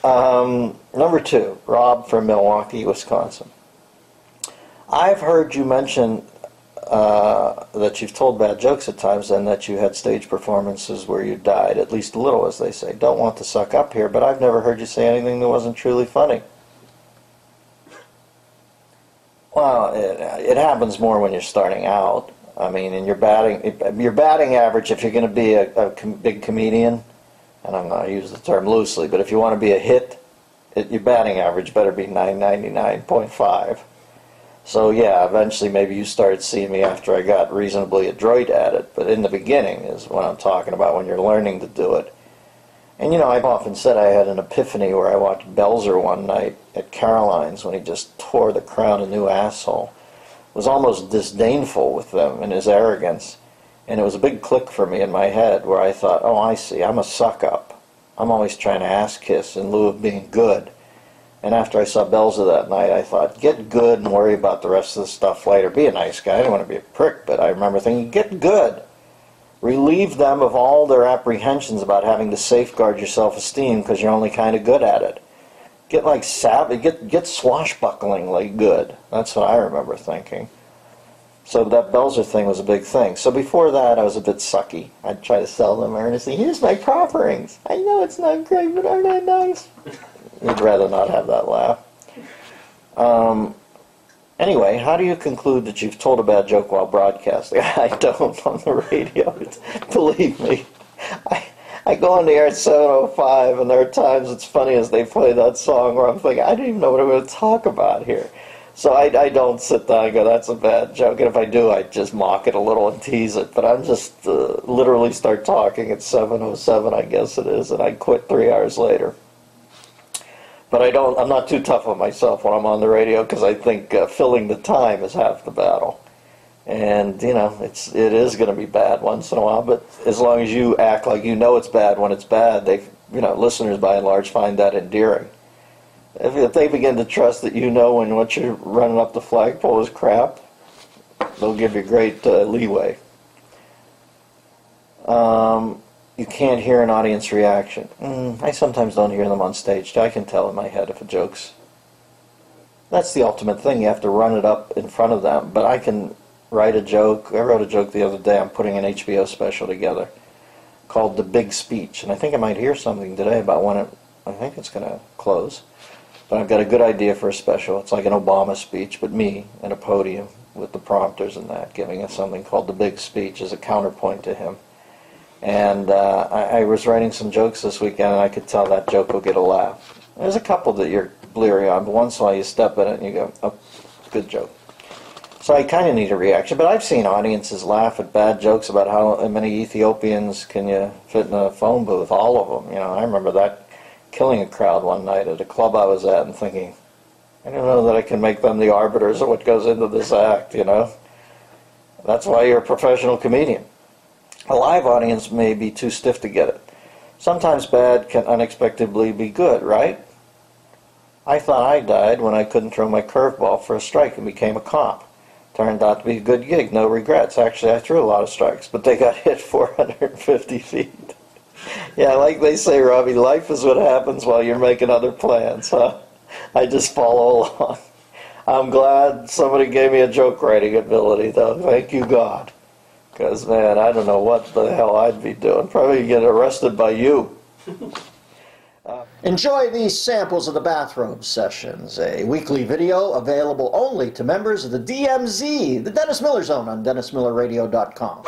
Number 2, Rob from Milwaukee, Wisconsin. I've heard you mention that you've told bad jokes at times and that you had stage performances where you died, at least a little, as they say. Don't want to suck up here, but I've never heard you say anything that wasn't truly funny. Well, it happens more when you're starting out. I mean, in your batting average, if you're going to be a big comedian, and I'm going to use the term loosely, but if you want to be a hit, your batting average better be 999.5. So yeah, eventually maybe you started seeing me after I got reasonably adroit at it, but in the beginning is what I'm talking about, when you're learning to do it. And you know, I've often said I had an epiphany where I watched Belzer one night at Caroline's when he just tore the crowd a new asshole. Was almost disdainful with them in his arrogance, and it was a big click for me in my head where I thought, oh, I see, I'm a suck-up. I'm always trying to ass-kiss in lieu of being good. And after I saw Belzer that night, I thought, get good and worry about the rest of the stuff later. Be a nice guy. I don't want to be a prick, but I remember thinking, get good. Relieve them of all their apprehensions about having to safeguard your self-esteem because you're only kind of good at it. Get like savage, get swashbucklingly good. That's what I remember thinking. So that Belzer thing was a big thing. So before that, I was a bit sucky. I'd try to sell them earnestly. Here's my profferings. I know it's not great, but aren't I nice? You'd rather not have that laugh. Anyway, how do you conclude that you've told a bad joke while broadcasting? I don't on the radio. Believe me. I go on the air at 7:05, and there are times it's funny as they play that song where I'm thinking, I don't even know what I'm going to talk about here. So I don't sit down and go, that's a bad joke. And if I do, I just mock it a little and tease it. But I'm just literally start talking at 7:07, I guess it is, and I quit 3 hours later. But I'm not too tough on myself when I'm on the radio because I think filling the time is half the battle. And, you know, it is going to be bad once in a while, but as long as you act like you know it's bad when it's bad, listeners by and large find that endearing. If they begin to trust that you know when what you're running up the flagpole is crap, they'll give you great leeway. You can't hear an audience reaction. I sometimes don't hear them on stage. I can tell in my head if a joke's... That's the ultimate thing. You have to run it up in front of them. But I can write a joke. I wrote a joke the other day. I'm putting an HBO special together called The Big Speech. And I think I might hear something today about when I think it's going to close. But I've got a good idea for a special. It's like an Obama speech, but me at a podium with the prompters and that, giving us something called The Big Speech as a counterpoint to him. And I was writing some jokes this weekend, and I could tell that joke will get a laugh. There's a couple that you're bleary on, but once in a while you step in it and you go, oh, good joke. So I kind of need a reaction, but I've seen audiences laugh at bad jokes about how many Ethiopians can you fit in a phone booth, all of them. You know, I remember that killing a crowd one night at a club I was at and thinking, I don't know that I can make them the arbiters of what goes into this act, you know. That's why you're a professional comedian. A live audience may be too stiff to get it. Sometimes bad can unexpectedly be good, right? I thought I died when I couldn't throw my curveball for a strike and became a cop. Turned out to be a good gig, no regrets. Actually, I threw a lot of strikes, but they got hit 450 feet. Yeah, like they say, Robbie, life is what happens while you're making other plans, huh? I just follow along. I'm glad somebody gave me a joke writing ability, though. Thank you, God. Because, man, I don't know what the hell I'd be doing. Probably get arrested by you. Enjoy these samples of the Bathrobe Sessions, a weekly video available only to members of the DMZ, the Dennis Miller Zone, on DennisMillerRadio.com.